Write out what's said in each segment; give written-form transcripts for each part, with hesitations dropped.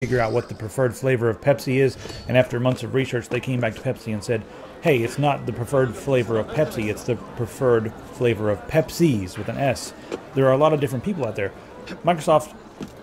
figure out what the preferred flavor of Pepsi is, and after months of research, they came back to Pepsi and said, hey, it's not the preferred flavor of Pepsi, it's the preferred flavor of Pepsis with an S. There are a lot of different people out there. Microsoft,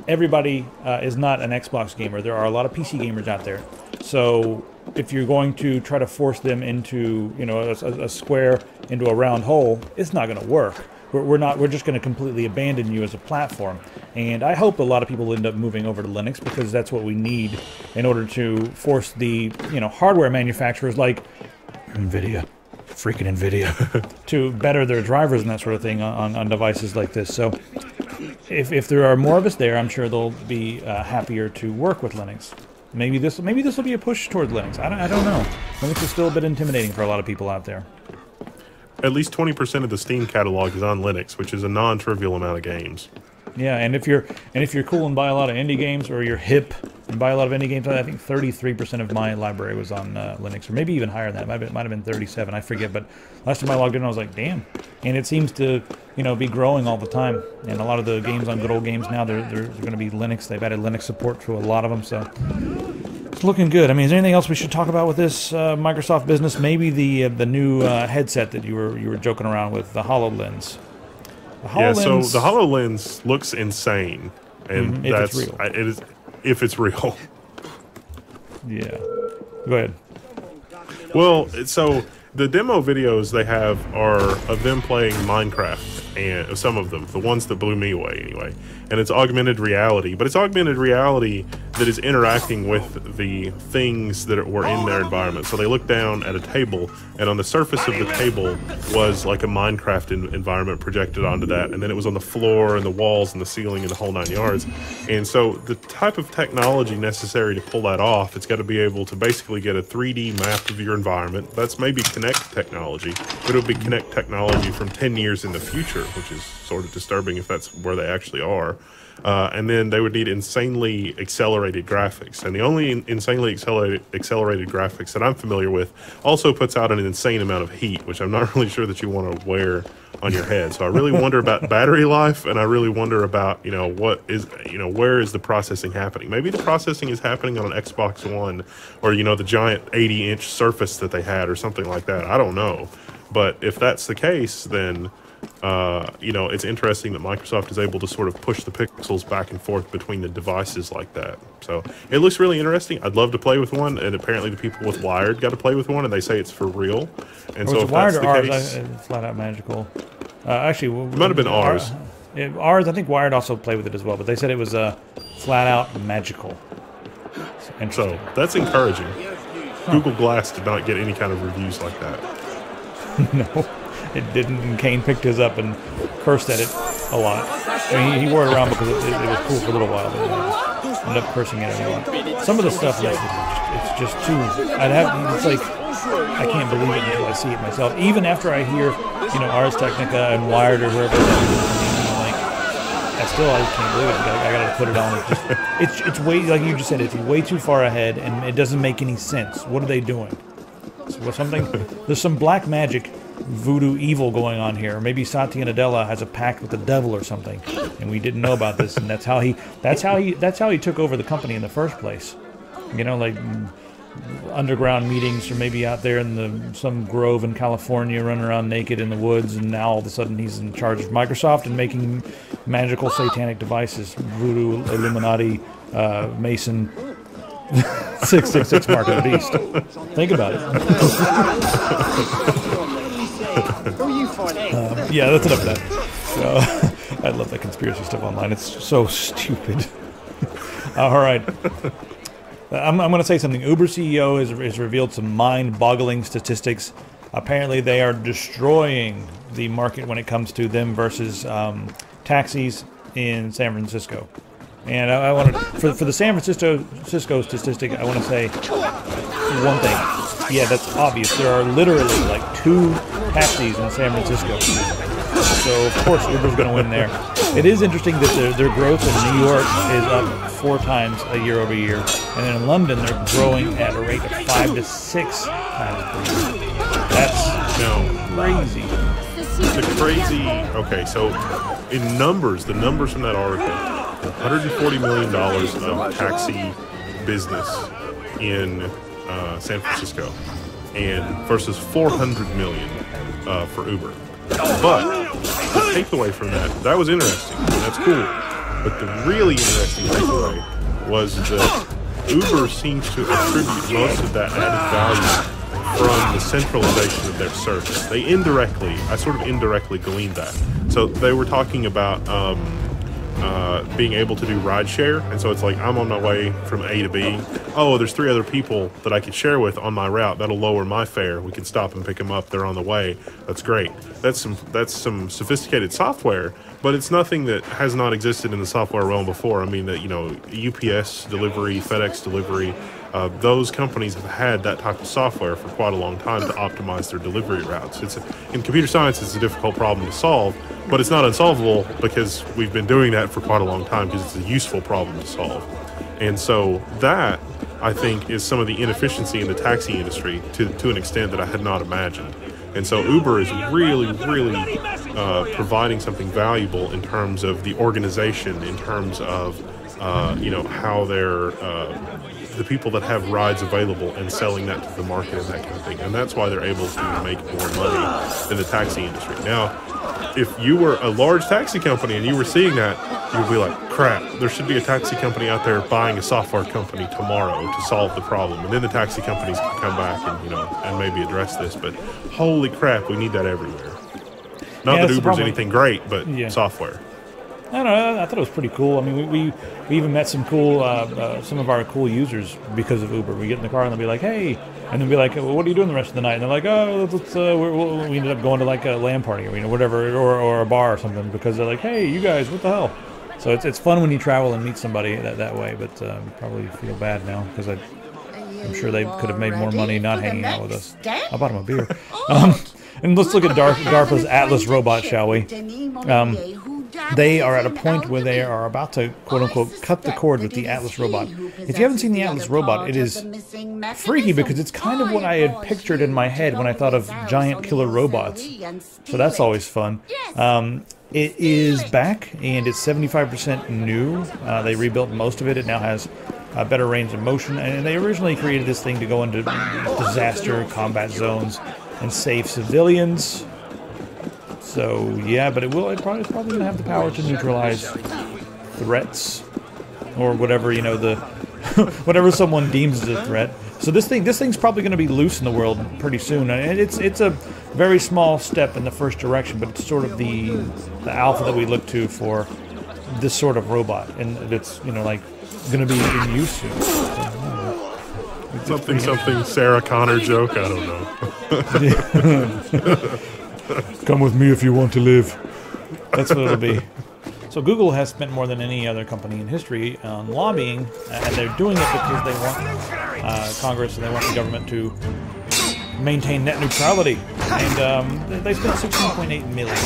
everybody is not an Xbox gamer. There are a lot of PC gamers out there. So if you're going to try to force them into, you know, a square into a round hole, it's not going to work. We're just going to completely abandon you as a platform. And I hope a lot of people end up moving over to Linux, because that's what we need in order to force the, you know, hardware manufacturers like NVIDIA, freaking NVIDIA, to better their drivers and that sort of thing on devices like this. So if there are more of us there, I'm sure they'll be happier to work with Linux. Maybe this will be a push towards Linux. I don't know. Linux is still a bit intimidating for a lot of people out there. At least 20% of the Steam catalog is on Linux, which is a non-trivial amount of games. Yeah, and if you're cool and buy a lot of indie games, or you're hip and buy a lot of indie games, I think 33% of my library was on Linux, or maybe even higher than that. It might have been 37, I forget. But last time I logged in, I was like, damn. And it seems to, you know, be growing all the time. And a lot of the games on Good Old Games now, they're going to be Linux. They've added Linux support to a lot of them, so it's looking good. I mean, is there anything else we should talk about with this Microsoft business? Maybe the new headset that you were joking around with, the HoloLens. Yeah, so the HoloLens looks insane, and if it's real. It is if it's real. Yeah. Go ahead. Well, so the demo videos they have are of them playing Minecraft, and some of them, the ones that blew me away anyway. And it's augmented reality, but it's augmented reality that is interacting with the things that were in their environment. So they look down at a table, and on the surface of the table was like a Minecraft environment projected onto that, and then it was on the floor and the walls and the ceiling and the whole 9 yards. And so the type of technology necessary to pull that off, it's got to be able to basically get a 3D map of your environment. That's maybe Kinect technology, but it'll be Kinect technology from 10 years in the future, which is sort of disturbing if that's where they actually are. And then they would need insanely accelerated graphics. And the only insanely accelerated graphics that I'm familiar with also puts out an insane amount of heat, which I'm not really sure that you want to wear on your head. So I really wonder about battery life, and I really wonder about, you know, where is the processing happening? Maybe the processing is happening on an Xbox One, or, you know, the giant 80-inch Surface that they had, or something like that. I don't know. But if that's the case, then you know, it's interesting that Microsoft is able to sort of push the pixels back and forth between the devices like that. So it looks really interesting. I'd love to play with one, and apparently the people with Wired got to play with one, and they say it's for real. And so if that's the case, flat out magical. Actually, it might have been ours. Ours, I think Wired also played with it as well, but they said it was flat out magical. So that's encouraging. Google Glass did not get any kind of reviews like that. No. It didn't, and Kane picked his up and cursed at it a lot. I mean, he wore it around because it was cool for a little while, but he ended up cursing at it a lot. Some of the stuff, like, it's just too... it's like, I can't believe it until I see it myself. Even after I hear, you know, Ars Technica and Wired or whoever, like, I just can't believe it. I gotta put it on. It's way, like you just said, it's way too far ahead, and it doesn't make any sense. What are they doing? There's some black magic, voodoo evil going on here. Maybe Satya Nadella has a pact with the devil or something, and we didn't know about this. And that's how he took over the company in the first place. You know, like underground meetings, or maybe out there in some grove in California, running around naked in the woods. And now all of a sudden he's in charge of Microsoft and making magical satanic devices. Voodoo, Illuminati, Mason. 666 Mark of the Beast. Think about it. Yeah, that's enough of that. So, I love that conspiracy stuff online. It's so stupid. All right. I'm going to say something. Uber CEO has revealed some mind-boggling statistics. Apparently, they are destroying the market when it comes to them versus taxis in San Francisco. And I want to, for the San Francisco statistic, I want to say one thing. Yeah, that's obvious. There are literally like 2 taxis in San Francisco. So, of course, Uber's going to win there. It is interesting that their growth in New York is up 4 times a year over year. And then in London, they're growing at a rate of 5 to 6 times per year. That's crazy. The crazy... Okay, so in numbers, the numbers from that article... $140 million of taxi business in San Francisco, and versus 400 million for Uber. But the takeaway from that was interesting. That's cool. But the really interesting takeaway was that Uber seems to attribute most of that added value from the centralization of their service. I sort of indirectly gleaned that. So they were talking about being able to do rideshare, and so it's like I'm on my way from A to B. Oh, there's 3 other people that I could share with on my route. That'll lower my fare. We can stop and pick them up. They're on the way. That's great. That's some sophisticated software, but it's nothing that has not existed in the software realm before. I mean, that UPS delivery, FedEx delivery. Those companies have had that type of software for quite a long time to optimize their delivery routes. In computer science, it's a difficult problem to solve, but it's not unsolvable because we've been doing that for quite a long time because it's a useful problem to solve. And so that, I think, is some of the inefficiency in the taxi industry to an extent that I had not imagined. And so Uber is really, really providing something valuable in terms of the organization, in terms of how they're the people that have rides available and selling that to the market and that kind of thing. And that's why they're able to make more money in the taxi industry. Now, if you were a large taxi company and you were seeing that, you'd be like, crap, there should be a taxi company out there buying a software company tomorrow to solve the problem. And then the taxi companies can come back and maybe address this. But holy crap, we need that everywhere. Not that Uber's anything great, but software. I don't know. I thought it was pretty cool. I mean, we even met some of our cool users because of Uber. We get in the car and they'll be like, "Hey," and they'll be like, well, "What are you doing the rest of the night?" And they're like, "Oh, we ended up going to like a LAN party or whatever, or a bar or something," because they're like, "Hey, you guys, what the hell?" So it's fun when you travel and meet somebody that way. But probably feel bad now because I'm sure they could have made more money not hanging out with us. I bought them a beer. And let's look at DARPA's Atlas robot, shall we? They are at a point where they are about to, quote-unquote, cut the cord with the Atlas robot. If you haven't seen the Atlas robot, it is freaky because it's kind of what I had pictured in my head when I thought of giant killer robots. So that's always fun. It is back, and it's 75% new. They rebuilt most of it. It now has better range of motion, and they originally created this thing to go into disaster combat zones and save civilians. So yeah, but it's probably going to have the power to neutralize threats or whatever whatever someone deems as a threat. So this thing's probably going to be loose in the world pretty soon, and it's a very small step in the first direction, but it's sort of the alpha that we look to for this sort of robot, and it's like going to be in use soon. Something Sarah Connor joke. I don't know. Come with me if you want to live. That's what it'll be. So Google has spent more than any other company in history on lobbying, and they're doing it because they want Congress and they want the government to maintain net neutrality. And they spent $16.8 million.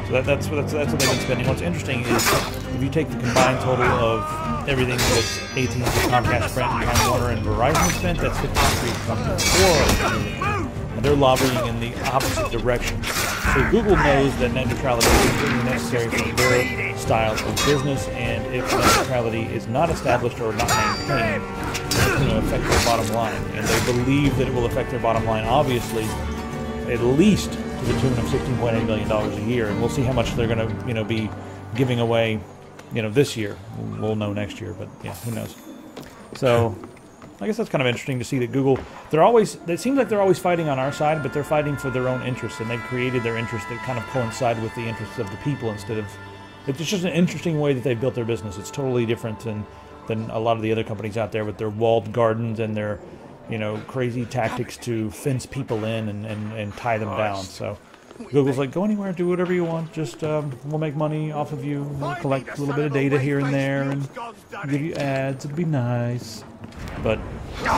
So that's what they've been spending. What's interesting is if you take the combined total of everything that AT&T, Comcast, Sprint, Time Warner, and Verizon spent, that's $53.4 million. And they're lobbying in the opposite direction. So Google knows that net neutrality is really necessary for their style of business, and if net neutrality is not established or not maintained, it's going to affect their bottom line. And they believe that it will affect their bottom line, obviously, at least to the tune of $16.8 million a year. And we'll see how much they're going to, be giving away, this year. We'll know next year, but yeah, who knows. So I guess that's kind of interesting to see that Google, it seems like they're always fighting on our side, but they're fighting for their own interests, and they've created their interests that kind of coincide with the interests of the people instead of, it's just an interesting way that they've built their business. It's totally different than a lot of the other companies out there with their walled gardens and their, crazy tactics to fence people in and tie them down. So Google's like, go anywhere, do whatever you want, just we'll make money off of you, we'll collect a little bit of data here and there and give you ads, it'll be nice. But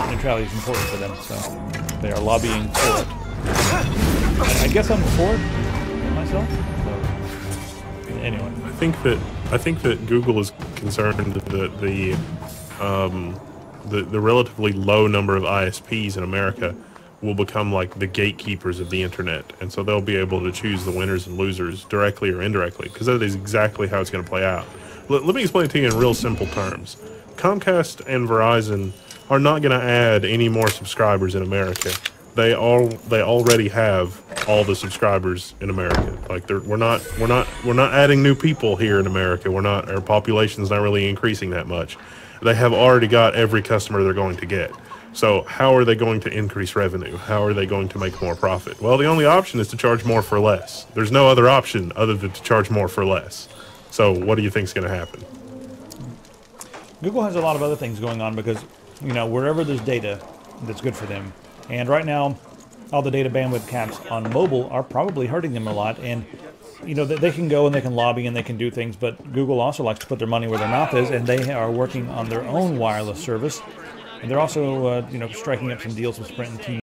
neutrality is important for them, so they are lobbying for it. I guess I'm for it myself. So, anyway, I think that Google is concerned that the relatively low number of ISPs in America will become like the gatekeepers of the internet, and so they'll be able to choose the winners and losers directly or indirectly, because that is exactly how it's going to play out. Let me explain it to you in real simple terms. Comcast and Verizon are not going to add any more subscribers in America. They already have all the subscribers in America. Like we're not adding new people here in America. Our population's not really increasing that much. They have already got every customer they're going to get. So how are they going to increase revenue? How are they going to make more profit? Well, the only option is to charge more for less. There's no other option other than to charge more for less. So what do you think is going to happen? Google has a lot of other things going on because, wherever there's data, that's good for them. And right now, all the data bandwidth caps on mobile are probably hurting them a lot. And, they can go and they can lobby and they can do things, but Google also likes to put their money where their mouth is, and they are working on their own wireless service. And they're also, striking up some deals with Sprint and T